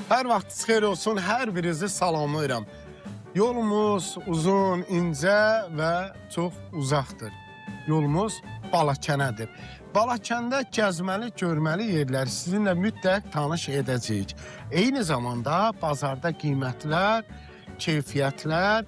Hər vaxtınız xeyir olsun, hər birinizi salamlayıram. Yolumuz uzun, incə və çox uzaqdır. Yolumuz Balakənədir. Balakəndə gəzməli, görməli yerləri sizinlə mütləq tanış edəcəyik. Eyni zamanda bazarda qiymətlər, keyfiyyətlər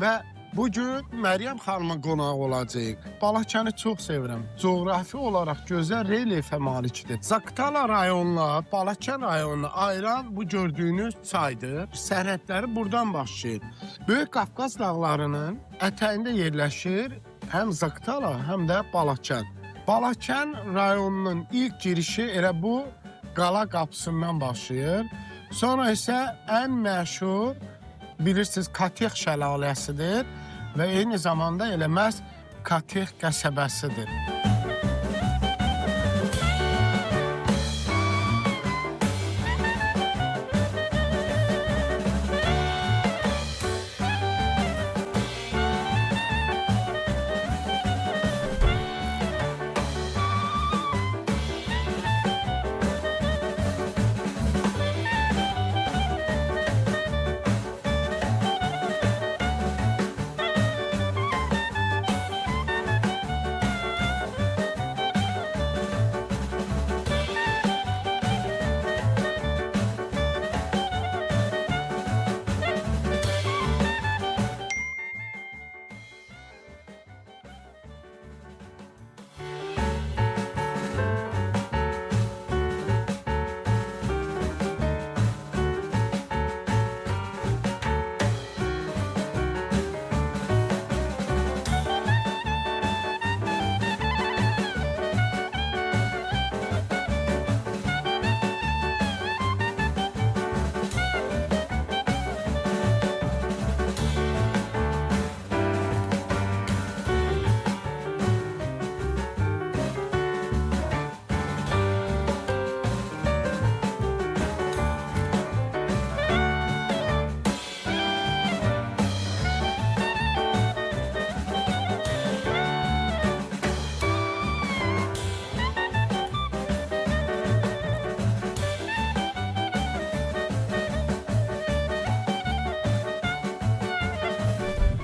və bugün Məryəm xanıma qonaq olacağıq. Balakəni çox sevirəm. Coğrafi olaraq gözəl relyefə malikdir. Zaqatala rayonuna, Balakən rayonuna ayıran bu gördüyünüz çaydır. Sərhədləri buradan başlayır. Böyük Qafqaz dağlarının ətəyində yerləşir həm Zaqatala, həm də Balakən. Balakən rayonunun ilk girişi elə bu qala qapısından başlayır. Sonra isə ən məşhur bilirsiniz Katex şəlaləsidir və eyni zamanda elə məhz Katex qəsəbəsidir.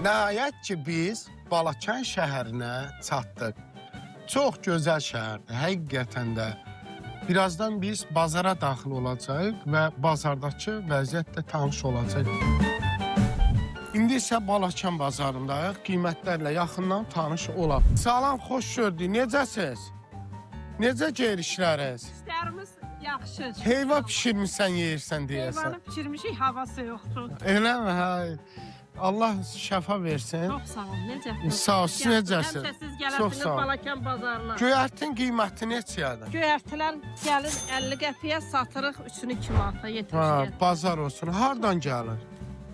Nəhayət ki, biz Balakən şəhərinə çatdıq. Çox gözəl şəhərdir, həqiqətən də. Birazdan biz bazara daxil olacağıq və bazardakı vəziyyətlə tanış olacaq. İndi isə Balakən bazarındayıq, qiymətlərlə yaxından tanış olaq. Salam, xoş gördük, necəsiz? Necə gedir işləriniz? İşlərimiz yaxşı. Heyva pişirmişsən, yeyirsən deyəsən. Heyvanı pişirmişik, havası yoxdur. Eləmi, hə? Allah şəfa versin. Çox sağ ol, necəsiniz? Sağ ol, siz necəsiniz? Həmişə siz Çox gələrsiniz sağ ol. Balakən bazarına. Göyərtin qiyməti neçədir? Göyərtilər gəlir 50 qəpiyə, satırıq 3-ünü 2 manata, 70 Ha, qəpiyə. bazar olsun. Hardan gəlir?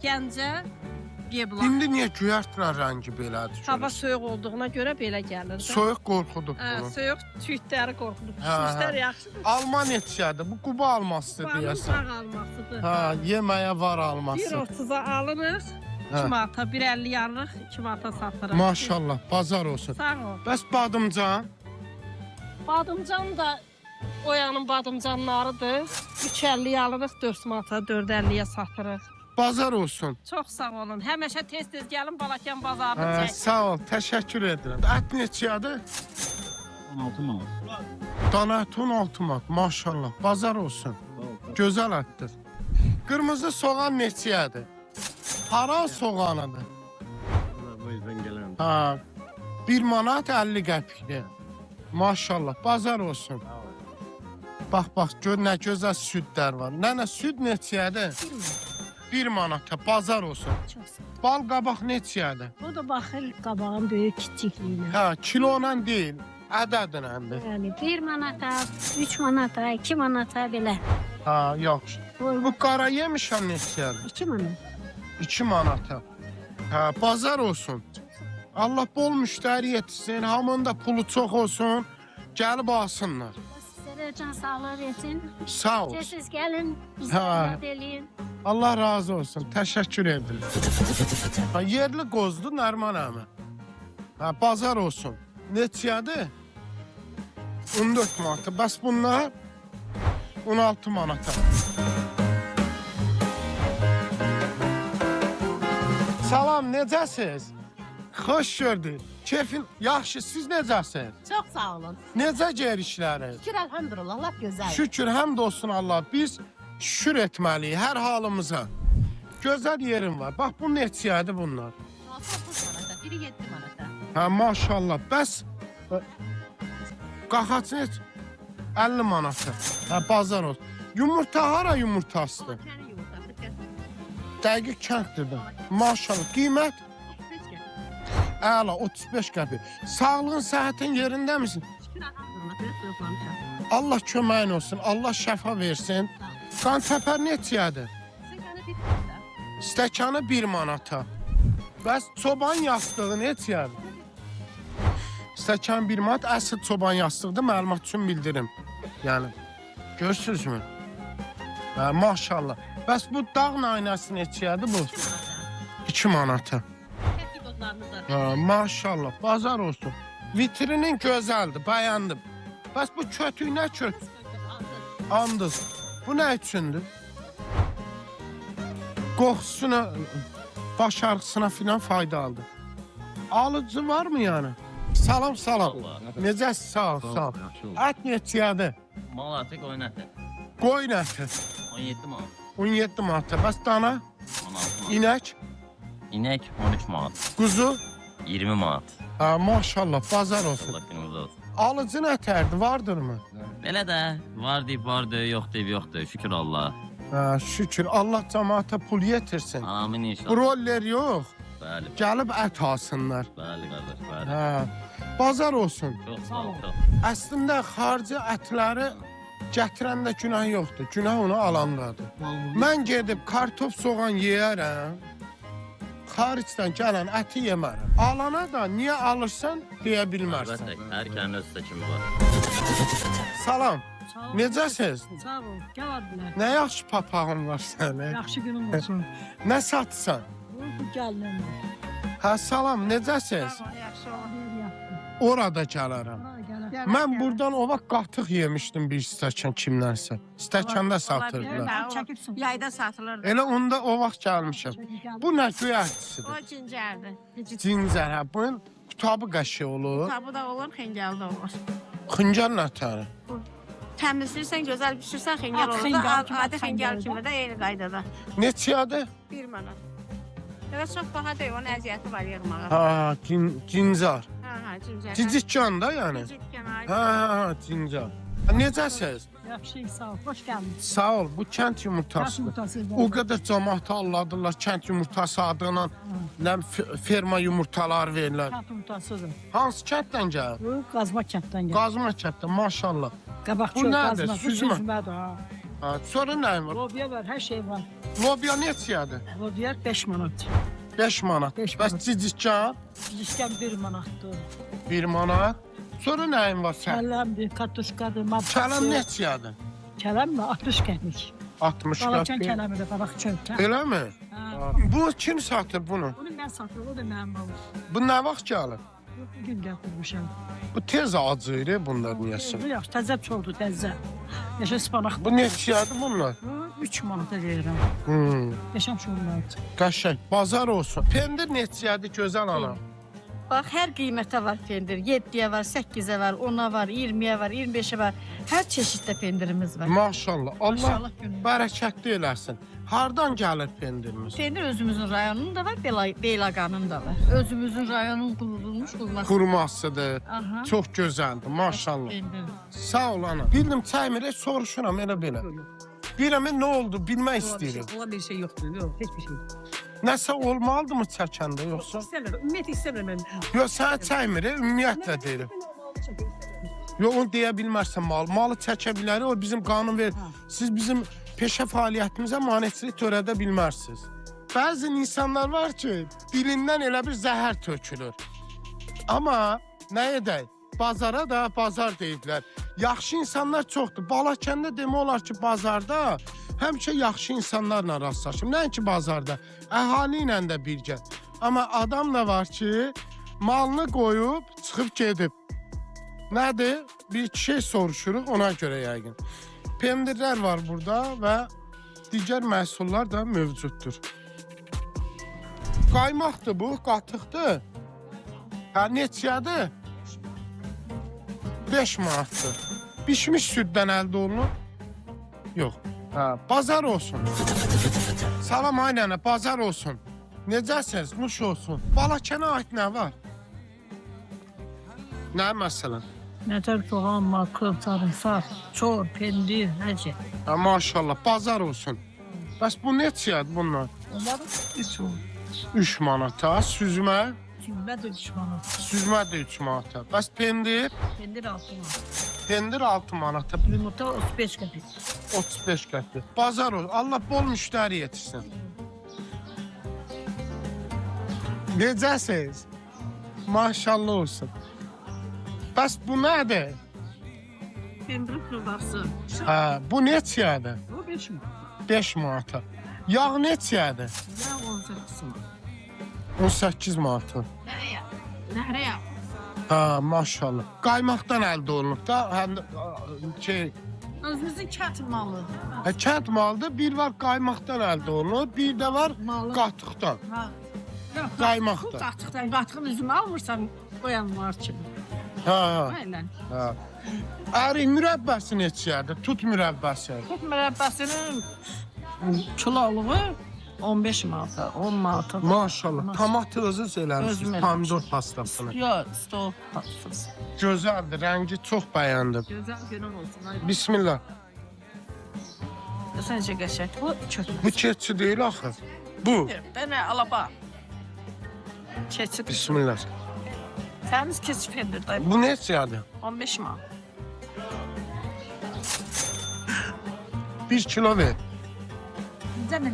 Gəncə, Gebla. İndi niyə göyərtlər rəngi belədir? Hava soyuq olduğuna görə belə gəlir. Soyuq qorxudub bunu. Soyuq tüytləri qorxudub. Hə, Pişmişlər hə. yaxşıdır. Alma neçədir? Bu Quba almasıdır Balın deyəsən. sağ almasıdır. Ha, yeməyə var alması. 1.30-a alırıq, 2 Hə. manata, 1.50 alırıq, 2 manata satırıq. Maşallah, bazar olsun. Sağ ol. Bəs badımcan? Badımcan da Oyanın badımcanlarıdır. 3.50-yə alırıq, 4 manata, 4.50-yə satırıq. Bazar olsun. Çox sağ olun. Həmişə tez-tez gəlin Balakən bazarını Hə, çəkin. sağ ol, təşəkkür edirəm. Ət neçədir? 16 manat. Dana ət 16 manat, maşallah. Bazar olsun. Gözəl ətdir. Qırmızı soğan neçədir? Haran soğanıdır? Bu yüzden gelen. Ha, 1 manat 50 qəpikdir. Maşallah, bazar olsun. Bax, gör nə gözəl südlər var. Nənə, süd neçədir? 1 manata, bazar olsun. Çox sağ ol. Bal qabaq neçədir? Bu da baxır qabağın böyük kiçikliyinə. Hə, kilona deyil, ədədinəndir. Yəni 1 manata, 3 manata, 2 manata belə. Ha, yaxşı. Bu qara yemişəm neçədir? 2 manat. 2 manata. Hə, bazar olsun. Allah bol müştəri yetişsin, hamının da pulu çox olsun. Gəlib alsınlar. Sizlərə can sağlığı versin. Sağ ol. Siz gəlin, bizə Ha. rad eləyin. Allah razı olsun. Təşəkkür edirəm. Ha, yerli qozdu Nərman əmi. Ha, bazar olsun. Neçədir? 14 manata. Bəs bunlar 16 manata. Salam, necəsiz? Xoş gördük. Keyfin yaxşı, siz necəsiz? Çox sağ olun. Necə gəlir işləriniz? Şükür elhamdülillah, lap gözəl. Şükür, həmd olsun Allah. Biz şükür etməliyik hər halımıza. Gözəl yerim var. Bax, bu neçəyədir bunlar? 30 manata, biri 7 manata. Hə, maşallah. Bəs qaxaç neç? 50 manatı. Hə, bazar olsun. Yumurta hara yumurtasıdır? Kendi yumurtası, kendi. Dəqiq kənddir də. Maşallah. Qiymət? Peki. Əla, 35 qəpik. Sağlığın, səhhətin yerində misin? Şükür elhamdülillah, biraz yoxlamışam. Allah köməyin olsun. Allah şəfa versin. Qan təpər neçəyədir? Sen bir manata. Stəkanı 1 manata. Bəs çoban yastığı neçəyədir? Stəkan 1 manat, əsl çoban yastığıdır, məlumat üçün bildirim. Yəni, görürsünüzmü? Hə, maşallah. Bəs bu dağ naynəsi neçəyədir bu? 2 manata. Hepsi dozlarımız var. Hə, maşallah, bazar olsun. Vitrinin gözəldir, bəyəndim. Bəs bu kötük nə kötük? Andız. Bu nə üçündür? Qoxusuna, baş ağrısına filan faydalıdır. Alıcı var mı yəni? Salam, salam. Necəsiz? Sağ ol, sağ ol. Ət neçəyədir? Mal artık oynatır. Qoyun əti. 17 manat. 17 manata. Bəs dana, 16 manat. inək, İnek 13 manat. quzu. 20 manat. Ha, maşallah, bazar olsun. Allah günümüz olsun. Alıcı nətərdir, vardırmı? Belə də var deyib vardı, yox deyib yoxdur. Şükür Allah. Ha, şükür, Allah cəmaata pul yetirsin. Amin inşallah. Broller yox, Bəli, gəlib ət alsınlar. bəli qardaş, bəli. Ha, bazar olsun. Çox sağ ol. Çox. Əslində xarici ətləri gətirəndə günah yoxdur. Günah onu alandadır. Mən gedib kartof, soğan yeyərəm. Xaricdən gələn əti yemərəm. Alana da niyə alırsan deyə bilmərsən. Əlbəttə, hər kənin öz seçimi var. Salam, Sağ ol. necəsiz? Sağ ol. Gəl adına. Nə yaxşı papağın var sənin. Yaxşı günün olsun. Nə satsan? Bu gəlin. Hə, salam, necəsiz? Yaxşı ol. Xeyir yaptın. Orada gələrəm. Ha, gələ. Mən buradan o vaxt qatıq yemişdim bir stəkan kimdənsə. Stəkanda satırdılar. Hə, o Çəkibsən. Yayda satılırdı. Elə onda o vaxt gəlmişəm. Bu nə göy O ətisidir? cincərdir. Cincər, hə, bunun qutabı qəşəng olur. Tabu da olur, xəngəl də olur. Xıncər nətəri? Təmizləyirsən, gözəl bişirsən, xəngəl At olur xəngəl da. kimi, Adi at xəngəl xəngəl kimi də eyni qaydada. Neçədir? 1 manat. Evet, çox baha deyil, onun əziyyəti var yığmağa. Ha, cincər. Ha, cincər. Cicikcan da yəni. Cicikcan, Ha, ha, cincər. Necəsiz? Yaxşı, sağ ol. Xoş gəldin. Sağ ol, bu kənd Yaş yumurtasıdır. yumurtası. O qədər cəmaatı alladılar, kənd yumurtası adına nə ferma yumurtalar verirlər. Kənd yumurtasıdır. Hansı kənddən gəlir? Bu qazma kənddən gəlir. Qazma kənddən, maşallah. Qabaqçı Bu nədir, qazma. Bu süzmə? süzmədir ha. Ha, sonra nə var? Lobiya var, hər şey var. Lobiya neçədir? Lobiya 5 manat. 5 manat. Beş Bəs manat. cicikcan Diskən 1 manatdır. 1 manat. Sonra nəyin var sən? Kəlləmdir, kartuşkadır, mabzası. Kələm neçədir? Kələm mi? 60 qəpik. 60 Balakən qəpik. kələmi də qabaq çölkə. Eləmi? Ha. Bu kim satır bunu? Bunu mən satırım, o da mənim malım. Bu nə vaxt gəlir? Bugün gətirmişəm. Bu tez acıyır bunlar niyəsə. Bu yaxşı, təzə çoldu, təzə. Yaşa spanaq. Bu neçədir bunlar? Bu 3 manata verirəm. Yaşam şunlardır. Qəşəng. Bazar olsun. Pendir neçədir gözəl ana? Bax, hər qiymətə var pendir. 7-yə var, 8-ə var, 10-a var, 20-yə var, 25-ə var. Hər çeşiddə pendirimiz var. Maşallah. Allah Maşallah günün. bərəkətli eləsin. Hardan gəlir pendirimiz? Pendir özümüzün rayonunun da var, Beylaqanın da var. Özümüzün rayonun qurulmuş qurması. Qurumasıdır. Aha. Çox gözəldir. Maşallah. Pendir. Sağ ol ana. Bildim çaymirə soruşuram elə belə. Birəmə nə oldu bilmək istəyirəm. Ola bir şey yoxdur, yox, heç bir şey. Nəsə olmalıdır mı çəkəndə yoxsa? İstəmirəm, ümumiyyətlə istəmirəm mən. Yox, sənə çaymirə ümumiyyətlə deyirəm. Yox, onu deyə bilmərsən mal. Malı çəkə bilərik, o bizim qanun verir. Siz bizim peşə fəaliyyətimizə maneçilik törədə bilmərsiniz. Bəzi insanlar var ki, dilindən elə bir zəhər tökülür. Amma nə edək? Bazara da bazar deyiblər. Yaxşı insanlar çoxdur. Balakəndə demək olar ki, bazarda həmişə yaxşı insanlarla rastlaşım. Nəinki bazarda, əhali ilə də birgə. Amma adam da var ki, malını qoyub, çıxıb gedib. Nədir? Bir iki şey soruşuruq, ona görə yəqin. Pendirlər var burada və digər məhsullar da mövcuddur. Qaymaqdır bu, qatıqdır. Hə, neçədir? 5 manatdır. Bişmiş süddən əldə olunur? Yox. Hə, bazar olsun. Salam ay nənə, bazar olsun. Necəsiniz? Nuş olsun. Balakənə aid nə var? Nə məsələn? Nətər soğan, makıl, sarımsaq, çor, pendir, hər şey. Hə, maşallah, bazar olsun. Bəs bu neçədir bunlar? Onların üç olur. 3 manata, süzmə? Sümbə də 3 manat. Süzmə də 3 manata. Bəs pendir? Pendir 6 manat. Pendir 6 manata. Yumurta 35 qəpik. 35 qəpik. Bazar olsun. Allah bol müştəri yetirsin. Necəsiniz? Maşallah olsun. Bəs bu nədir? Pendir provası. Hə, bu neçədir? Bu 5 mi? 5 manata. Yağ neçədir? Ya 18 mi? 18 manata. Nereye? Nereye? Hə, maşallah. Qaymaqdan əldə olunub da, həm də şey, Özümüzün kət malı. kənd malıdır. Bir var qaymaqdan əldə olunur, bir də var Malı. qatıqdan. Ha. Yox, Qaymaqdan. Bu qatıqdan, qatığın üzümü almırsan qoyanlar kimi. Hə, Aynen. hə. Ərik mürəbbəsi neçədir? Tut mürəbbəsi. Tut mürəbbəsinin kiloluğu 15 manata, 10 manata. Maşallah. Tomat özünüz Özüm eləmişsiniz. eləmişəm. Pomidor pastasını. Yox, stol patsız. Gözəldir, rəngi çox bəyəndim. Gözəl günün olsun. Ay. Bismillah. Səncə qəşəng. Bu çökmə. Bu keçi deyil axı. Bu. Dənə alaba. Keçib. Bismillah. Təmiz keçib pendir dayı. Bu neçədir? 15 manat. 1 kilo ver. Bizə nə?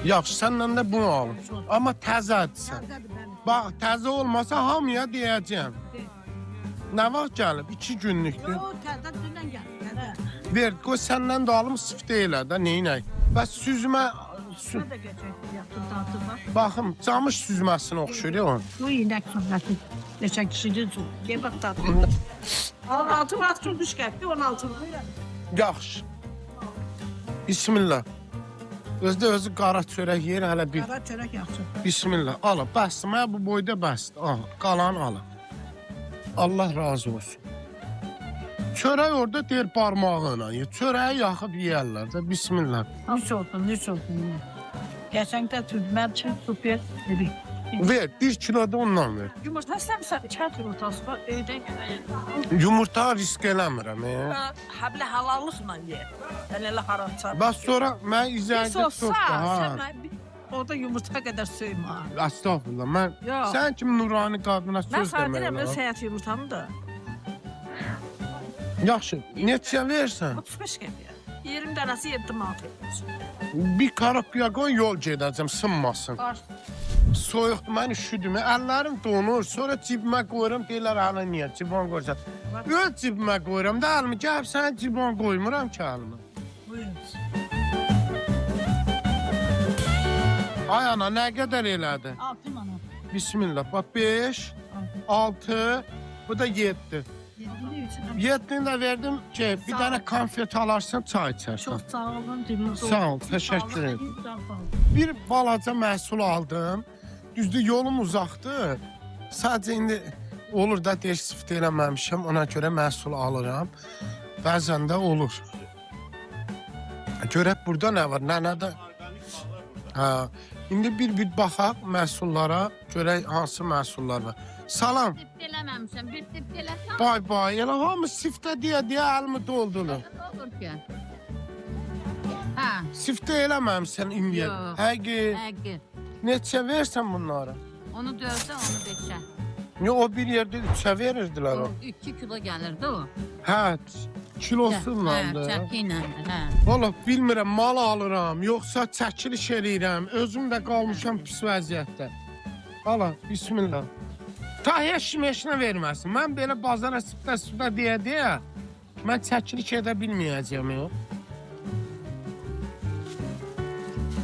Yaxşı, səndən də bunu alım. Amma təzədirsən. Bax, təzə olmasa hamıya deyəcəm. Nə vaxt gəlib? 2 günlükdür. Yox, təzə dünən gəldi. Ver, qoy səndən də alım, sifdə elə də, neynək. Bəs süzmə, Nə də qəşəng yaptın tatlılar. baxım, camış süzməsinə oxşur ya o. Bu inek sohbəti. Neçə kişidir su. Gel bax tatlı. 16 manat tutmuş gəldi, 16 manat. Yaxşı. Bismillah. Özü qara çörək yer hələ bir. Qara çörək yaxşı. Bismillah. Ala, bəsdir. Mənə bu boyda bəsdir. Aha, qalanı ala. Allah razı olsun. Çörək orada deyir barmağı ilə yer. Çörəyi yaxıb yeyərlər də. Bismillah. Üç olsun, üç olsun. Qəşəngdə tüzmər üçün super dedik. Ver, 1 kilo da ondan ver. Yumurta istəmirsən, kət yumurtası var, öydən gələyən. Yumurta risk eləmirəm. Həblə halallıqla ye. Yəni elə haram çar. Bəs sonra mən Pis izləyəcək olsa, çoxdur. sən Ha. mən orada yumurta qədər söymə. Əstəğfurullah. Mən Yox. sən kimi nurani qadına Mən söz sana deyirəm, öz deməyəm. həyat yumurtamı da. Yaxşı, neçə versən? 35 qəpiyə. 20 dənəsi 7 manat. Bir karapıya qoy, yol gedəcəm, sınmasın. Baş. Soyuqdur, mən üşüdüm. Əllərim donur, sonra cibimə qoyuram, deyirlər, hala niyə, cibon qoyacaq. Öz cibimə qoyuram da, əlimi gəlib sən cibon qoymuram ki, əlimi. Buyurun. Ay ana, nə qədər elədi? 6 manat. Bismillah, bax 5, 6, bu da 7. 7'li üçün. 7'ni də verdim ki, bir Sağ dənə ol. konfet alarsan, çay içərsən. Çox sağ olun, diliniz olsun. Sağ ol, təşəkkür ederim. Bir balaca məhsul aldım. Düzdür, yolum uzaqdır. Sadəcə indi olur da deyir, siftə eləməmişəm, ona görə məhsul alıram. Bəzən də olur. Görək burada nə var, nənədə? Hə, indi bir baxaq məhsullara, görək hansı məhsullar var. Salam, Sift eləməmişəm, bir sift eləsəm bay, elə hamı siftə deyə əlimi doldurur. olur ki. Hə, Siftə eləməmişsən indiyə. Yox. Həqiqi, həqiqi. neçə versən bunlara? Onu 4-ə, onu 5-ə. Yo, o bir yerdə 3'ə verirdilər o. 2 kilo gəlirdi o. Hə, kilosuyla Hə, da. çəki ilə də, hə. Valla bilmirəm, mal alıram, yoxsa çəkiliş eləyirəm. Özüm də qalmışam pis vəziyyətdə. Valla, bismillah. Ta heç kim heç nə verməsin. Mən belə bazara sifdə deyə, mən çəkiliş edə bilməyəcəm. Yo.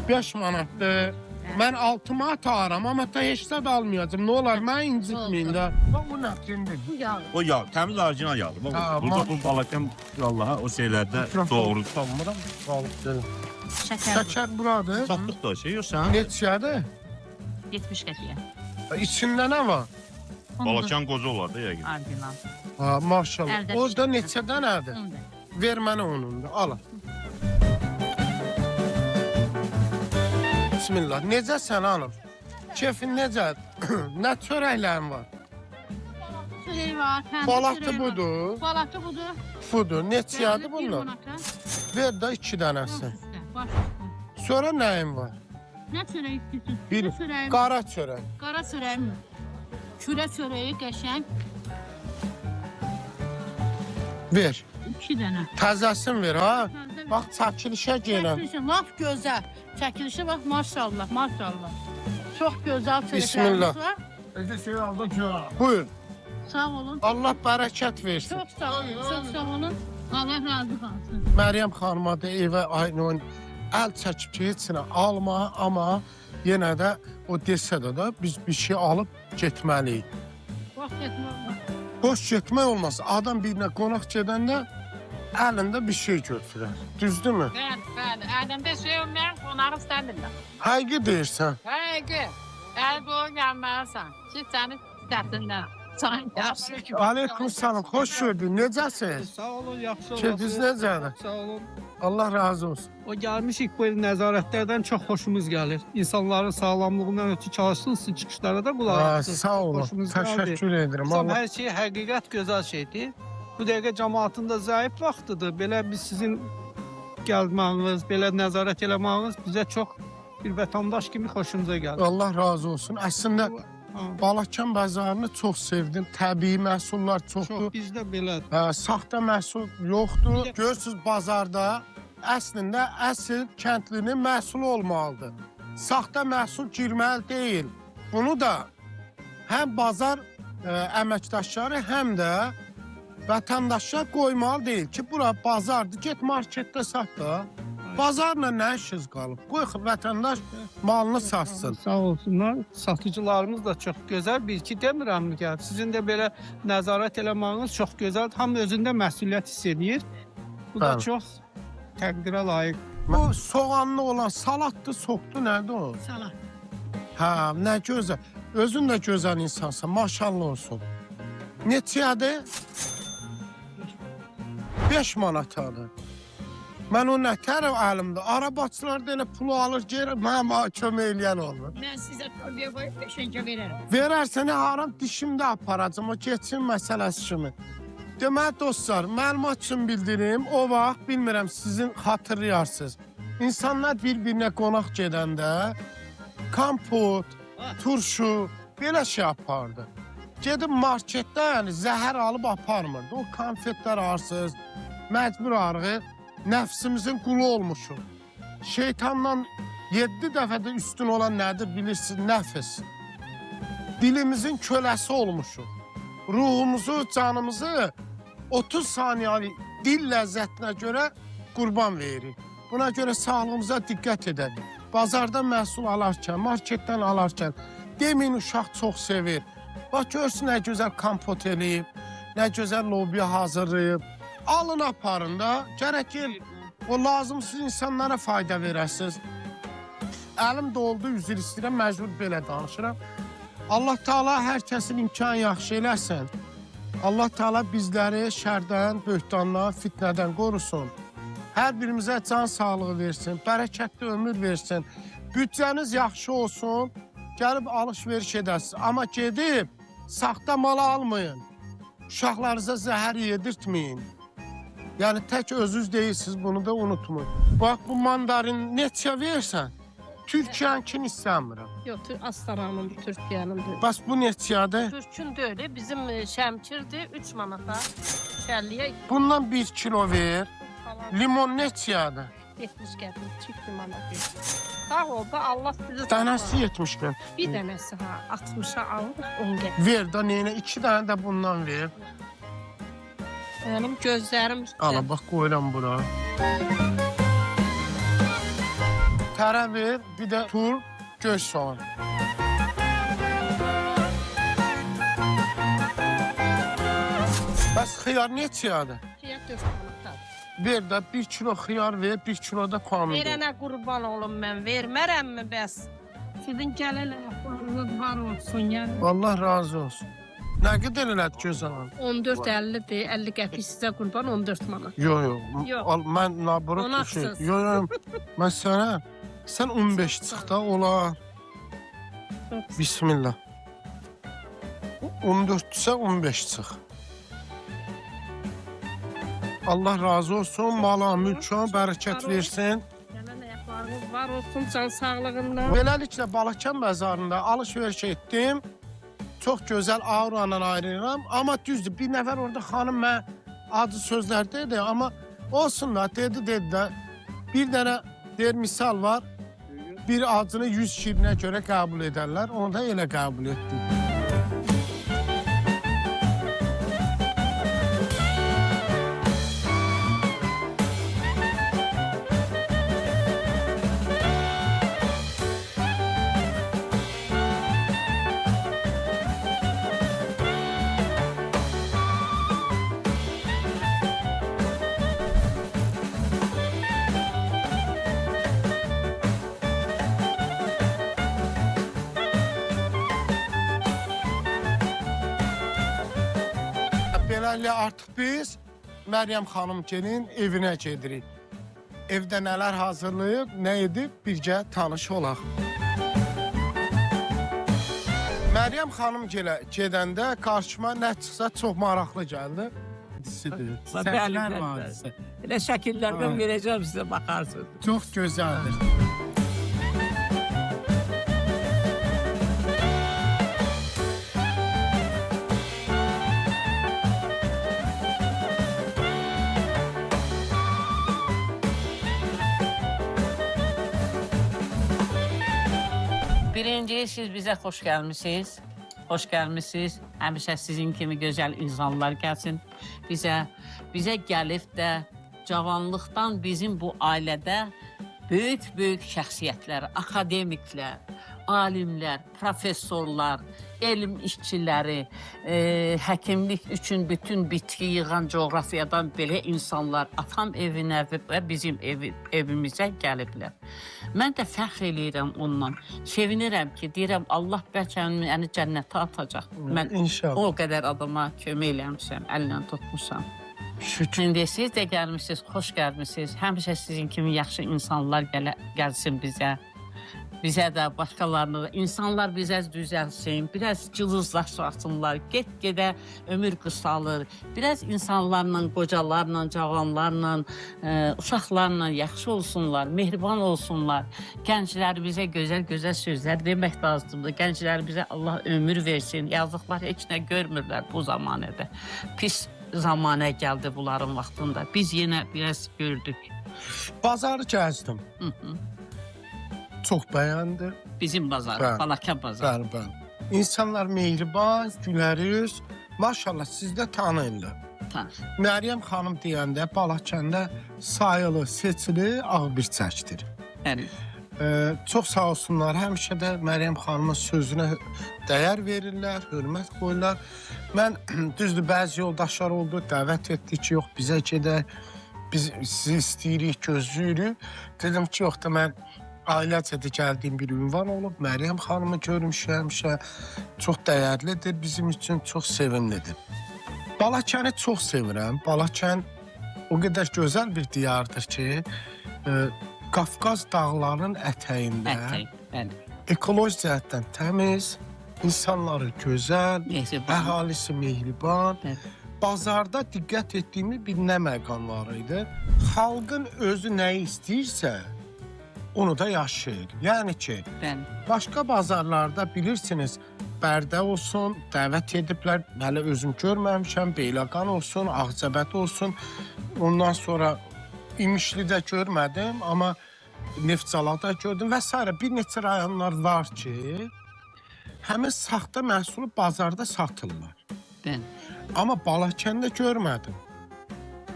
5 manatdır. Mən 6 manat aram, amma ta heç də almayacam. Nə olar, mən incitməyin də. Bax, bu nə kindir? Bu yağ. O yağ, təmiz orijinal yağdır. Bak, Ha, burada bu Balakən vallahi o şeylərdə doğru. Sanmıram, qalıb dedim. Şəkər. Şəkər buradır. Satdıq da şey yox sən. Neçədir? 70 qəpiyə. İçində nə var? Balaçan qozu olar da yəqin. Orijinal. Ha, maşallah. Əldə Orada pişmiş. neçə dənədir? Ver mənə onun da, al. Bismillah. Necəsən hanım? Keyfin necədir? Nə çörəklərin var? Çörək var, pəndə Balatı çörək var. budur. Balatı budur. Budur. Neçədir Bir bunlar? manata. Ver də 2 dənəsi. Baş üstə, baş üstə. Sonra nəyin var? Nə çörək istəyirsən? Bir Nə çörəyim? qara çörək. Qara çörəyim. Kürə çörəyi qəşəng Ver. 2 dənə. Təzəsini ver ha. Təzə Bax çəkilişə gələn. Çəkilişi lap gözəl. Çəkilişi bax maşallah, maşallah. Çox gözəl Bismillah. çörəklərimiz var. Buyur. Sağ olun. Allah bərəkət versin. Çox sağ olun, çox sağ olun. Allah razı qalsın. Məryəm xanıma da evə aynı əl çəkib ki, heç nə alma, amma yenə də o desə də biz bir şey alıb getməliyik. Vaxt etmə. Boş getmək olmaz. Adam birinə qonaq gedəndə əlində bir şey götürər. Düzdürmü? Bəli, bəli. Ədəmdə şey olmayan qonağı istəmirlər. Həqiqi deyirsən. Həqiqi. Əl boyu gəlməlisən ki, səni istəsinlər. Sən yaxşı. Aleyküm salam, xoş gördün. Necəsiniz? Sağ olun, yaxşı Keyfiniz necədir? Sağ olun. Allah razı olsun. O gəlmişik bu il nəzarətlərdən çox xoşumuz gəlir. İnsanların sağlamlığından ötürü çalışsınız, çıxışlara da qulaq Ha, asırsınız. sağ olun. Xoşumuz gəldi. Təşəkkür edirəm. Tam Allah hər şey həqiqət gözəl şeydir. Bu dəqiqə cəmaatın da zəif vaxtıdır. Belə biz sizin gəlməyiniz, belə nəzarət eləməyiniz bizə çox bir vətəndaş kimi xoşumuza gəlir. Allah razı olsun. Əslində Balakən bazarını çox sevdim. Təbii məhsullar çoxdur. Çox bizdə belədir. Saxta məhsul yoxdur. Görürsüz bazarda əslində əsl kəndlinin məhsulu olmalıdır. Saxta məhsul girməli deyil. Bunu da həm bazar əməkdaşları, həm də vətəndaşlar qoymalı deyil ki, bura bazardır, get marketdə sat da. Bazarla nə işiniz qalıb? Qoy vətəndaş malını satsın. Sağ olsunlar. Satıcılarımız da çox gözəl. Bir-iki demirəm ki, sizin də belə nəzarət eləməyiniz çox gözəl. Tam özündə məsuliyyət hiss edir. Bu da Bəli. çox təqdirə layiq. Bu soğanlı olan salatdır, soxdur, nədir o? Salat. Hə, nə gözəl. Özün də gözəl insansan, maşallah olsun. Neçədir? 5 manatadır. Mən o nətər əlimdə. Arabaçılar da elə pulu alır, gerir, mənə kömək eləyən olur. Mən sizə torbaya qoyub 5-cə verərəm. Verərsən, haram dişimdə aparacam, o geçsin məsələsi kimi. Deməli, dostlar, məlumat üçün bildirim, o vaxt, bilmirəm, sizin xatırlayarsınız. İnsanlar bir-birinə qonaq gedəndə kompot, turşu, belə şey apardı. Gedib marketdən zəhər alıb aparmırdı. O konfetlər arsız, məcbur arıq, nəfsimizin qulu olmuşuq. Şeytandan 7 dəfədə üstün olan nədir bilirsiniz? Nəfis. Dilimizin köləsi olmuşuq. Ruhumuzu, canımızı 30 saniyə dil ləzzətinə görə qurban veririk. Buna görə sağlığımıza diqqət edək. Bazarda məhsul alarkən, marketdən alarkən demin uşaq çox sevir. Bax, görsün nə gözəl kompot eləyib, nə gözəl lobiya hazırlayıb. Alın aparın da, gərək ki, o lazımsız insanlara fayda verəsiniz. Əlim doldu, üzr istəyirəm, məcbur belə danışıram. Allah Teala hər kəsin imkan yaxşı eləsin. Allah Teala bizləri şərdən, böhtandan, fitnədən qorusun. Hər birimizə can sağlığı versin, bərəkətli ömür versin. Büdcəniz yaxşı olsun, gəlib alış-veriş edəsiniz. Amma gedib saxta mal almayın. Uşaqlarınıza zəhər yedirtməyin. Yəni tək özünüz deyilsiniz, bunu da unutmayın. Bax, bu mandarin neçə versən? Türkiyənkini istəmirəm. Yox, Astaranın, Türkiyənin. Bəs bu neçədir? Türkün deyil, bizim şəmkirdir, 3 manata. Şərliyə Bundan 1 kilo ver. falan. Limon neçədir? 70 qəpik, çift manat. Sağ ol da Allah sizi Dənəsi 70 qəpik. Bir dənəsi ha, 60-a alır, 10 qəpik. Ver də neynə, 2 dənə də bundan ver. Mənim gözlərim üstə. Ala, bax, qoyuram bura. Tərə ver, bir də tur, göz soğan. Bəs xiyar neçədir? Fiyat 4 manata. Ver də 1 kilo xiyar ver, 1 kilo da pamir ver. Verənə qurban olum mən, vermərəmmi bəs? Sizin gələn ayaqlarınız var olsun yəni. Allah razı olsun. Nə qədər elədi göz alan? 14.50-dir, 50 qəpik sizə qurban 14 manat. Yox. Yox. Mən nabrot Ona bir şey. haksız. Yox. Mən sənə sən 15 çıx da ola. Bismillah. 14-sə 15 çıx. Allah razı olsun, mala, mülkə bərəkət versin. Gələn ayaqlarınız var olsun, can sağlığından. Beləliklə Balakən bazarında alış-veriş etdim. Çox gözəl auranla ayrılıram. Amma düzdür, bir nəfər orada xanım mən adı sözlər dedi, amma olsun da, dedi də. Bir dənə deyir, misal var. Bir acını 100 şirinə görə qəbul edərlər. Onu da elə qəbul etdim. Beləliklə artıq biz Məryəm xanımgilin evinə gedirik. Evdə nələr hazırlayıb, nə edib birgə tanış olaq. Məryəm xanımgilə gedəndə qarşıma nə çıxsa çox maraqlı gəldi. Səhvlər var. Elə şəkillərdən verəcəm sizə baxarsınız. Çox gözəldir. Birinci, siz bizə xoş gəlmisiniz. Xoş gəlmisiniz. Həmişə sizin kimi gözəl insanlar gəlsin. Bizə gəlib də cavanlıqdan bizim bu ailədə böyük şəxsiyyətlər, akademiklər, alimlər, professorlar, elm işçiləri, həkimlik üçün bütün bitki yığan coğrafiyadan belə insanlar atam evinə və bizim evimizə gəliblər. Mən də fəxr eləyirəm ondan. Sevinirəm ki, deyirəm Allah bəlkə məni cənnətə atacaq. Mən İnşallah. o qədər adama kömək eləmişəm, əllə tutmuşam. Şükür. İndi siz də gəlmişsiniz, xoş gəlmişsiniz. Həmişə sizin kimi yaxşı insanlar gəlsin bizə. Bizə də, başqalarına da. İnsanlar bizə düzəlsin, biraz cılızlaşsınlar. Get-gedə ömür qısalır. Biraz insanlarla, qocalarla, cavanlarla, uşaqlarla yaxşı olsunlar, mehriban olsunlar. Gənclərimizə gözəl sözlər demək lazımdır. Gənclərimizə Allah ömür versin. Yazıqlar heç nə görmürlər bu zamanədə. Pis zamanə gəldi bunların vaxtında. Biz yenə biraz gördük. Bazarı gəzdim. Çox bəyəndim. Bizim bazar, Bəli. Balakən bazar. Bəli. İnsanlar mehriban, güləriz. Maşallah sizdə tanıyırlar. Məryəm xanım deyəndə Balakəndə sayılı, seçili ağ bir çəkdir. Bəli. Çox sağ olsunlar. Həmişə də Məryəm xanımın sözünə dəyər verirlər, hörmət qoyurlar. Mən düzdür, bəzi yoldaşlar oldu, dəvət etdi ki, yox bizə gedək, biz sizi istəyirik, gözləyirik. Dedim ki, yox da mən ailəcədə gəldiyim bir ünvan olub, Məryəm xanımı görmüşəm, çox dəyərlidir, bizim üçün çox sevimlidir. Balakəni çox sevirəm. Balakən o qədər gözəl bir diyardır ki, Qafqaz dağlarının ətəyində, ekoloji cəhətdən təmiz, insanları gözəl, əhalisi mehriban. Bazarda diqqət etdiyimi bir nə məqam var idi. Xalqın özü nəyi istəyirsə, onu da yaşayır. Yəni ki, başqa bazarlarda bilirsiniz, Bərdə olsun, dəvət ediblər, hələ özüm görməmişəm, Beyləqan olsun, Ağcabət olsun, ondan sonra İmişlidə görmədim, amma Neftçalada gördüm və s. Bir neçə rayonlar var ki, həmin saxta məhsulu bazarda satırlar. Amma Balakəndə görmədim,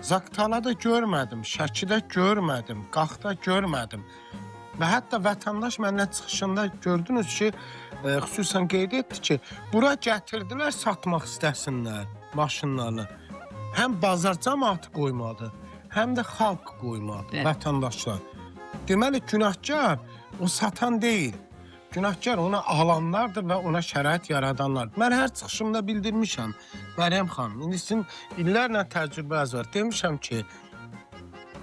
Zaqatalada görmədim, Şəkidə görmədim, Qaxda görmədim. Və hətta vətəndaş məndən çıxışında gördünüz ki, xüsusən qeyd etdi ki, bura gətirdilər satmaq istəsinlər maşınlarını. Həm bazar cəmaatı qoymadı, həm də xalq qoymadı, vətəndaşlar. Deməli, günahkar o satan deyil. günahkar ona alanlardır və ona şərait yaradanlar. Mən hər çıxışımda bildirmişəm, Məryəm xanım, indi sizin illərlə təcrübəniz var. Demişəm ki,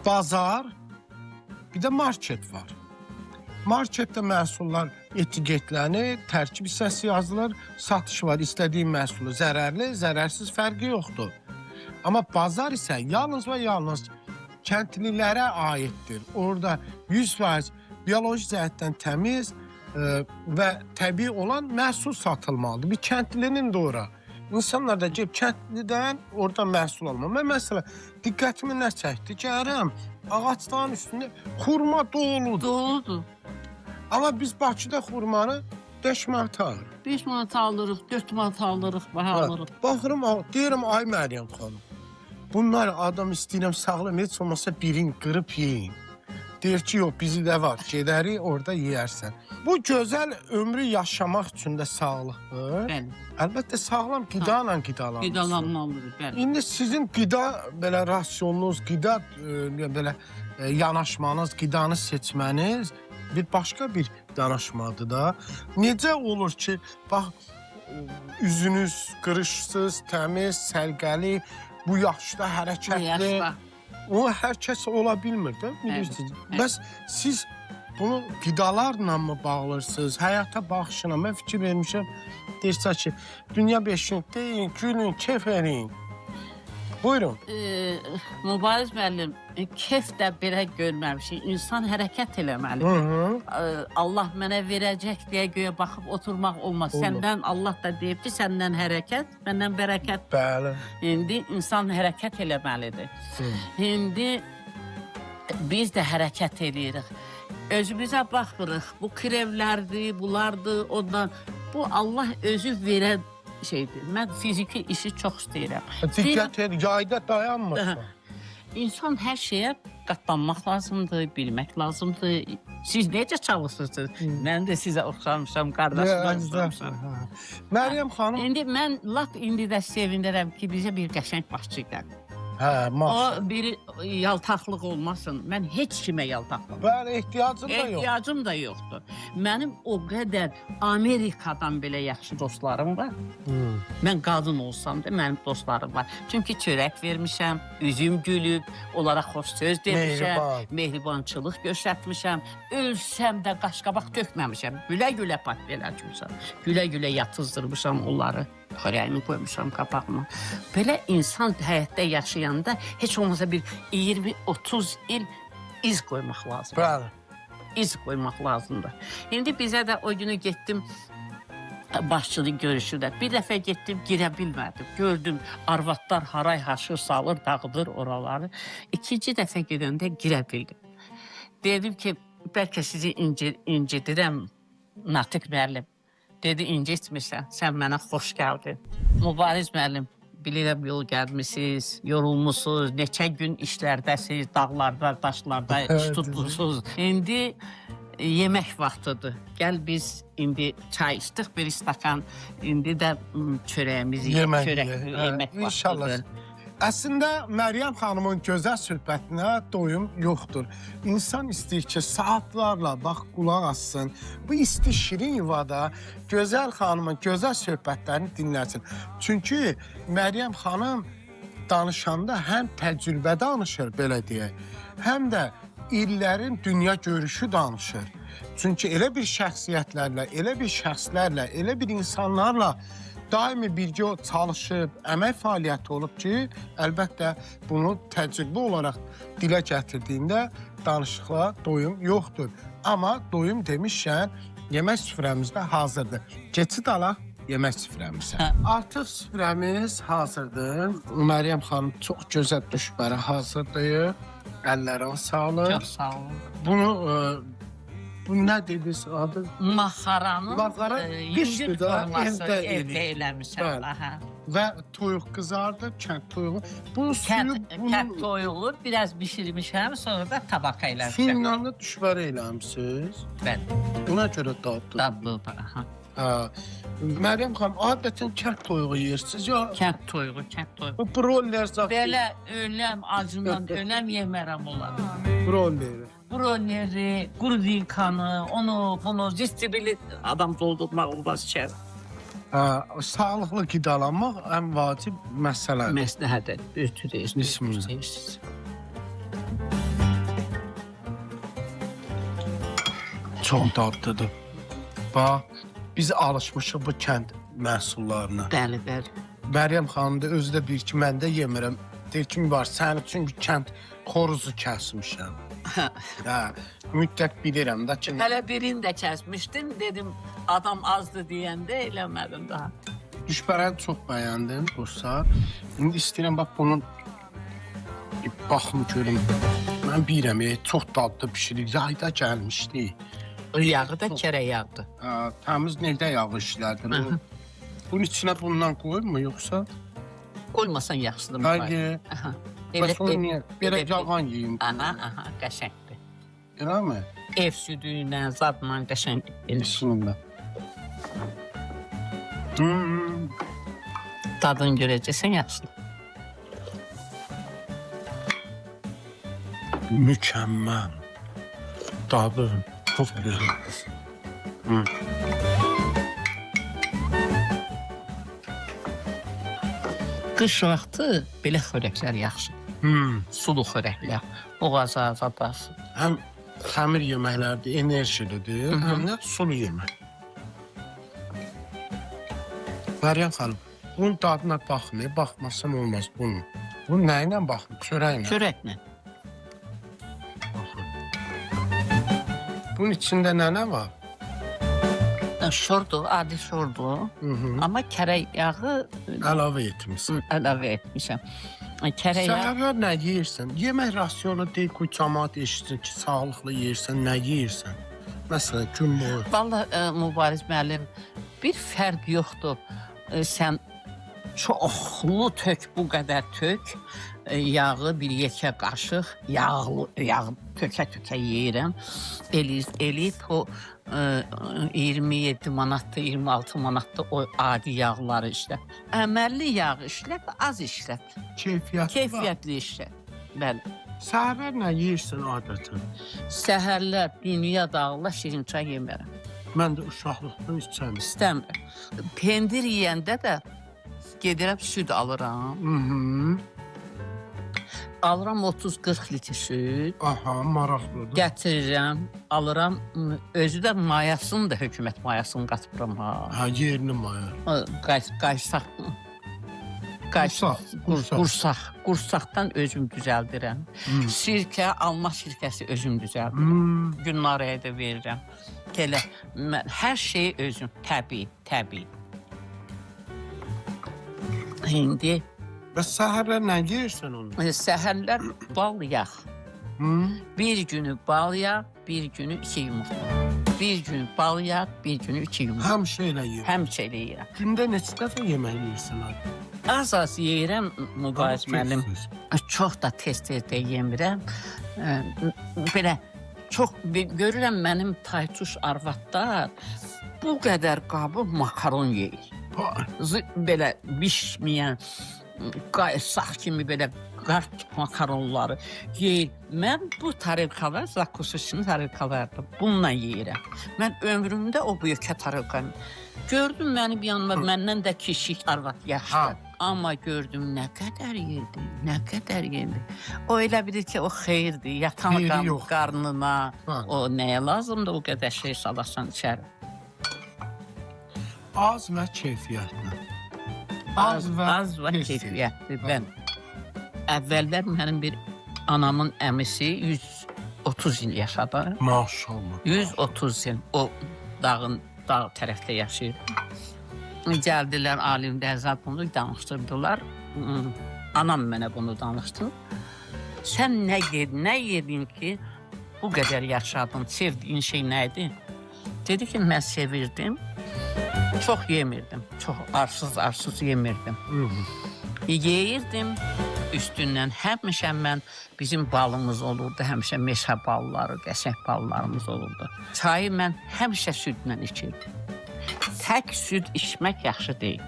bazar, bir də market var. Marketdə məhsullar etiketlənir, tərkib hissəsi yazılır, satış var, istədiyin məhsulu zərərli, zərərsiz fərqi yoxdur. Amma bazar isə yalnız və yalnız kəndlilərə aiddir. Orada 100% bioloji cəhətdən təmiz və təbii olan məhsul satılmalıdır. Bir kəndlinin də ora. İnsanlar da gəlib kəndlidən orada məhsul almalı. Mən məsələn, diqqətimi nə çəkdi? Gəlirəm, ağacların üstündə xurma doludur. Doludur. Amma biz Bakıda xurmanı 5 manata alırıq. 5 manat alırıq, 4 manat alırıq, alırıq. Baxırım, deyirəm, ay Məryəm xanım, bunlar adam istəyirəm sağlam, heç olmasa birini qırıb yeyin. Deyir ki, yox, bizi də var, gedərik, orada yeyərsən. Bu gözəl ömrü yaşamaq üçün də sağlıqdır. Bəli. Əlbəttə, sağlam qidayla qidalanmışsın. Qidalanmalıdır, bəli. İndi sizin qida belə rasyonunuz, qida belə yanaşmanız, qidanı seçməniz bir başqa bir yanaşmadır da. Necə olur ki, bax, üzünüz qırışsız, təmiz, səlqəli, bu yaşda hərəkətli. O hər kəs ola bilmir də, bilirsiniz. Bəs siz bunu qidalarla mı bağlırsınız, həyata baxışına? Mən fikir vermişəm, deyirsə ki, dünya 5 gün deyin, gülün, kef eləyin. Buyurun. Mübariz müəllim, kef də belə görməmişik. İnsan hərəkət eləməlidir. Allah mənə verəcək deyə göyə baxıb oturmaq olmaz. Səndən Allah da deyib ki, səndən hərəkət, məndən bərəkət. Bəli. İndi insan hərəkət eləməlidir. İndi biz də hərəkət eləyirik. Özümüzə baxırıq. Bu krevlərdir, bunlardır, ondan. Bu Allah özü verən şeydir. Mən fiziki işi çox istəyirəm. Diqqət edin, yayda dayanmırsan. İnsan hər şeyə qatlanmaq lazımdır, bilmək lazımdır. Siz necə çalışırsınız? Mən də sizə oxşamışam, qardaşıma oxşamışam. Məryəm xanım... İndi mən lap indi də sevinirəm ki, bizə bir qəşəng başçı gəldi. Hə, maşallah. O bir yaltaqlıq olmasın. Mən heç kimə yaltaqlıq. Bəli, ehtiyacım da yox. Ehtiyacım da yoxdur. Mənim o qədər Amerikadan belə yaxşı dostlarım var. Mən qadın olsam da mənim dostlarım var. Çünki çörək vermişəm, üzüm gülüb, onlara xoş söz demişəm, mehribançılıq göstərmişəm. Ölsəm də qaşqabaq tökməmişəm. Gülə-gülə pat verəcmişəm. Gülə-gülə yatızdırmışam onları. Xörəyimi qoymuşam qapağıma. Belə insan həyatda yaşayanda heç olmasa bir 20-30 il iz qoymaq lazımdır. Bəli. İz qoymaq lazımdır. İndi bizə də o günü getdim, başçılıq görüşüdə. Bir dəfə getdim, girə bilmədim. Gördüm, arvadlar haray haşır salır, dağıdır oraları. İkinci dəfə gedəndə girə bildim. Dedim ki, bəlkə sizi incidirəm, Natiq müəllim. Dedi, incitmirsən, sən mənə xoş gəldin. Mübariz müəllim, bilirəm yol gəlmişsiniz, yorulmuşsunuz, neçə gün işlərdəsiniz, dağlarda, daşlarda iş tutmuşsunuz. İndi yemək vaxtıdır. Gəl biz indi çay içdik, bir stakan, indi də çörəyimizi yemək vaxtıdır. Əslində, Məryəm xanımın gözəl söhbətinə doyum yoxdur. İnsan istəyir ki, saatlarla bax, qulaq assın. Bu isti şirin yuvada gözəl xanımın gözəl söhbətlərini dinləsin. Çünki Məryəm xanım danışanda həm təcrübə danışır, belə deyək, həm də illərin dünya görüşü danışır. Çünki elə bir şəxsiyyətlərlə, elə bir şəxslərlə, elə bir insanlarla daimi birgə çalışıb, əmək fəaliyyəti olub ki, əlbəttə bunu təcrübə olaraq dilə gətirdiyində danışıqla doyum yoxdur. Amma doyum demişkən, yemək süfrəmizdə hazırdır. Keçid alaq yemək süfrəmizə. Artıq süfrəmiz hazırdır. Məryəm xanım çox gözəl düşbərə hazırlayır. Əllərə sağlıq. Çox sağ olun. Bunu... Bu nə dediniz adı? Maxaranın yüngül forması evdə eləmişəm. Və toyuq qızardı, kənd toyuğu. Bunun suyu... Kənd toyuğu biraz bişirmişəm, sonra da tabaka eləmişəm. Finlanlı düşbərə eləmişsiniz. Bəli. Buna görə dadlı. Dadlıdır, aha. Məryəm xanım, adətən kənd toyuğu yeyirsiniz ya? Kənd toyuğu, kənd toyuğu. Bu broller zat... Belə öləm, acından öləm yemərəm onları. Broller. broileri, grudikanı, onu, bunu, zistibili adam doldurmaq olmaz içəri. Sağlıqlı qidalanmaq ən vacib məsələdir. Məsləhətdir, üztürüyüz. Bismillah. Çox dadlıdır. Bax, biz alışmışıq bu kənd məhsullarına. Bəli, bəli. Məryəm xanım da özü də bir ki, mən də yemirəm. Deyir ki, var, sənin üçün kənd xoruzu kəsmişəm. Hə, mütləq bilirəm də ki... Hələ birini də kəsmişdim, dedim adam azdı deyəndə eləmədim daha. Düşbərəni çox bəyəndim dostlar. İndi istəyirəm, bax, bunun baxım görüm. Mən bilirəm, çox dadlı pişirir. Yayda gəlmişdi. Yağı da kərə yağdı. Təmiz neydə yağı işlədir? Bunun içinə bundan qoyma, yoxsa? Qoymasan yaxşıdır. Haydi. Bəs onu niyə? Belə cavan yiyim. Aha, qəşəngdir. Elə mi? Ev südü ilə, zadla qəşəngdir. Bismillah. Dadını görəcəksən yaxşıdır. Mükəmməl. Dadı çox güzel. Qış vaxtı belə xörəklər yaxşı. Sulu xörəklər. Boğaza, zadası. Həm xəmir yeməklərdir, enerjilidir, həm də sulu yemək. Məryəm xanım, bunun dadına baxın, baxmasam olmaz bunun. Bunun nə ilə baxın? Çörəklə. Çörəklə. Bunun içində nə var? Şordur, adi şordur. Amma kərək yağı Əlavə etmişsin. əlavə etmişəm. Kərək yağı... Səhərlər nə yeyirsən? Yemək rasionu deyil ki, cəmaat eşitsin ki, sağlıqlı yeyirsən, nə yeyirsən? Məsələn, gün boyu. Vallahi Mübariz müəllim, bir fərq yoxdur. Sən çoxlu tök, bu qədər tök, yağı bir yekə qaşıq, yağ tökə yeyirəm. Eləyib o 27 manatda, 26 manatda o adi yağları işlət. Əməlli yağ işlət, az işlət. Keyfiyyətli işlət. Bəli. Səhərlər nə yeyirsən adətən? Səhərlər dünya dağla şirin çay yemərəm. Mən də uşaqlıqdan içəm. İstəmirəm. Pendir yeyəndə də gedirəm süd alıram. Alıram 30-40 litr süd. Aha, maraqlıdır. Gətirirəm, alıram. Özü də mayasını da hökumət mayasını qatıram. Ha, yerli maya. Qaysaq. Qursaqdan özüm düzəldirəm. Sirkə, alma sirkəsi özüm düzəldirəm. Günlaraya da verirəm. Elə, hər şeyi özüm, təbii. İndi... Bəs səhərlər nə yeyirsən onu? Səhərlər bal yağ. Bir günü bal yağ, bir günü 2 yumurta. Bir gün bal yağ, bir günü 2 yumurta. Həmişə elə yeyirəm. Həmişə elə yeyirəm. Gündə neçə dəfə yemək yeyirsən abi? Az yeyirəm, Mübariz müəllim. Çox da tez-tez də yemirəm. Belə çox görürəm mənim taytuş arvadlar bu qədər qabı makaron yeyir. Belə bişməyən, qaysaq kimi belə qart makaronları yeyir. Mən bu tarelkalar, zakususunu tarelkalardır. Bununla yeyirəm. Mən ömrümdə o bu yekə tarelkanı gördüm mənim yanıma, məndən də kişik arvad yaşlı. Amma gördüm nə qədər yerdi. O elə bilir ki, o xeyirdir. Yatan qarnına, o nəyə lazımdır o qədər şey salasan içəri. Az və keyfiyyətli. Az və keyfiyyətli. Mən əvvəllər mənim bir anamın əmisi 130 il yaşadı. Maşallah. 130 il o dağ tərəfdə yaşayır. Gəldilər alim Dərzad bunu danışdırdılar. Anam mənə bunu danışdı. Sən nə yedin ki, bu qədər yaşadın, sevdiyin şey nə idi? Dedi ki, mən sevirdim, çox yemirdim, çox arsız yemirdim. Yeyirdim üstündən, həmişə mən, bizim balımız olurdu, həmişə meşə balları, qəşəng ballarımız olurdu. Çayı mən həmişə südlə içirdim. Tək süd içmək yaxşı deyil.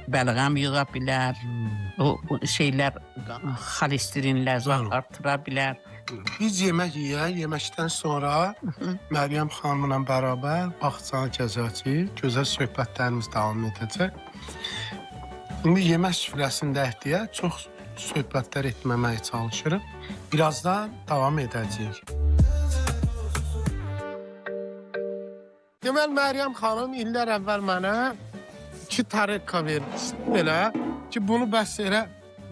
Bəlğəm yığa bilər, o şeylər, xolesterinlər artıra bilər. Biz yemək yeyək, yeməkdən sonra Məryəm xanımla bərabər bağçanı gəzəcəyik, gözəl söhbətlərimiz davam edəcək. İndi yemək süfrəsindəyik deyə çox söhbətlər etməməyə çalışırıq. Birazdan davam edəcəyik. Deməli, Məryəm xanım illər əvvəl mənə 2 tarelka vermişdi belə ki, bunu bəs elə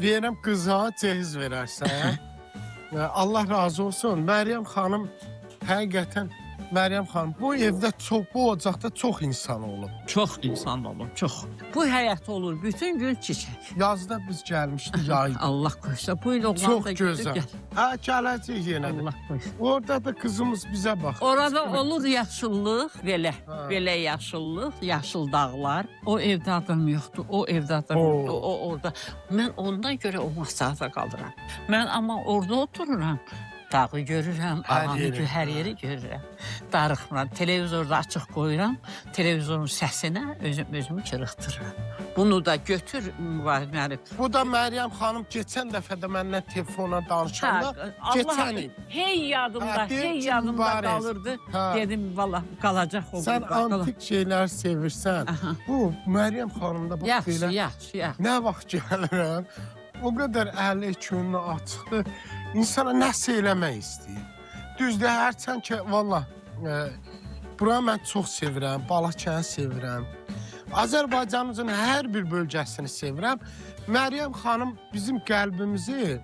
verəm qıza cehiz verərsən. Allah razı olsun. Məryəm xanım, həqiqətən Məryəm xanım, bu evdə çox, bu ocaqda çox insan olub. Çox insan olur, çox. Bu həyat olur, bütün gün çiçək. Yazda biz gəlmişdik yayda. Allah qoysa, bu il oğlan Çox da gözəl. Hə, gələcək yenə. Allah qoysa. Orada da qızımız bizə baxır. Orada olur yaşıllıq, belə, Ha. belə yaşıllıq, yaşıl dağlar. O evdə adam yoxdur, o evdə adam yoxdur, o orada. Mən ondan görə o masada qalıram. Mən amma orada otururam. Dağı görürəm, hər yeri görürəm. Darıxmıram, televizorda açıq qoyuram, televizorun səsinə özümü çırıxdırıram. Bunu da götür, mübarək. Bu da Məryəm xanım keçən dəfə də məndən telefonla danışanda keçən il. Hey yadımda, Ha, hey deyim ki, yadımda mübarək. qalırdı. Ha. Dedim, valla qalacaq o. Sən antik şeylər sevirsən. Aha. Bu Məryəm xanımda bax Yaxşı, belə. yaxşı. Nə vaxt gəlirəm, o qədər əli könlü açıqdır. İnsana nəsə eləmək istəyir. Düzdür, hərçənd ki, valla, bura mən çox sevirəm, Balakəni sevirəm. Azərbaycanımızın hər bir bölgəsini sevirəm. Məryəm xanım bizim qəlbimizi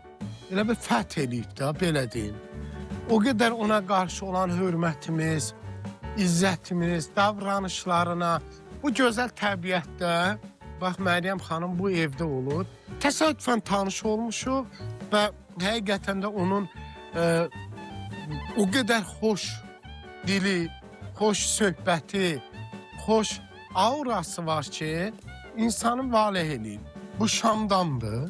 elə bir fəth eləyib də, belə deyim. O qədər ona qarşı olan hörmətimiz, izzətimiz, davranışlarına, bu gözəl təbiətdə, bax, Məryəm xanım bu evdə olur. Təsadüfən tanış olmuşuq və həqiqətən də onun o qədər xoş dili, xoş söhbəti, xoş aurası var ki, insanı valeh eləyir. Bu Şamdandır.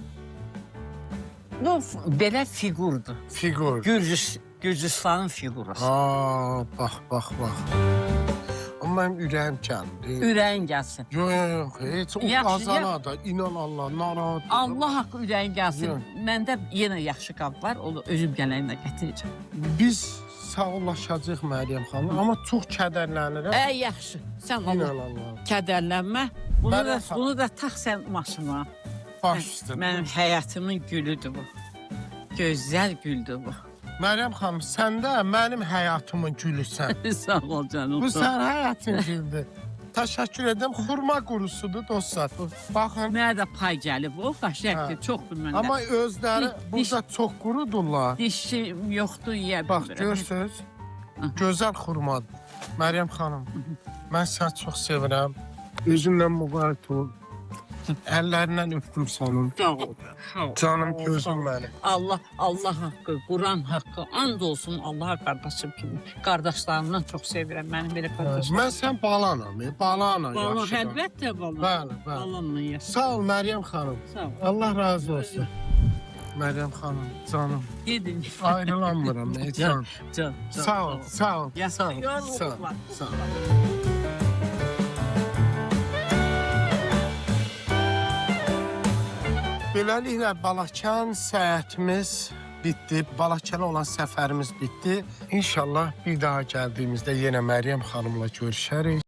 Belə fiqurdur. Fiqur. Gürcüstanın figurası. Bax, bax, bax. Amma mənim ürəyim gəldi. Ürəyin gəlsin. Yox, heç o Yaxşı, qazana da, inan Allah, narahat. Allah haqqı ürəyin gəlsin. Yox. Məndə yenə yaxşı qab var, onu özüm gələyinə gətirəcəm. Biz sağollaşacağıq Məryəm xanım, amma çox kədərlənirəm. Yaxşı, sən İnan Allah Allah. kədərlənmə. Bunu da tax sən maşına. Baş üstə. Mənim həyatımın gülüdür bu. Gözəl güldür bu. Məryəm xanım, sən də mənim həyatımın gülüsən. Sağ ol canım. Bu sən həyatın güldür. Təşəkkür edirəm. Xurma qurusudur dostlar. Baxın. Mənə də pay gəlib o, qəşəngdir, çoxdur məndə. Amma özləri burada çox qurudurlar. Dişim yoxdur, yeyə bilmirəm. Bax, görsünüz. Gözəl xurmadır. Məryəm xanım, mən səni çox sevirəm. Özünlə mübarək ol. Əllərindən öpdüm sənin. Sağ ol. Canım, gözüm mənim. Allah haqqı, Quran haqqı, and olsun Allaha qardaşım kimi. Qardaşlarımdan çox sevirəm, mənim belə qardaşlarım. Mən sən balanam, balana Bala, yaşıram. əlbəttə bala. Bəli, bəli. Balanla yaşa. Sağ ol Məryəm xanım. Sağ ol. Allah razı olsun. Məryəm xanım, canım. Gedin. Ayrılanmıram, can. Can. Sağ ol, sağ ol. Ya sağ ol. Sağ ol, sağ ol. Beləliklə, Balakən səyahətimiz bitdi. Balakənə olan səfərimiz bitdi. İnşallah bir daha gəldiyimizdə yenə Məryəm xanımla görüşərik.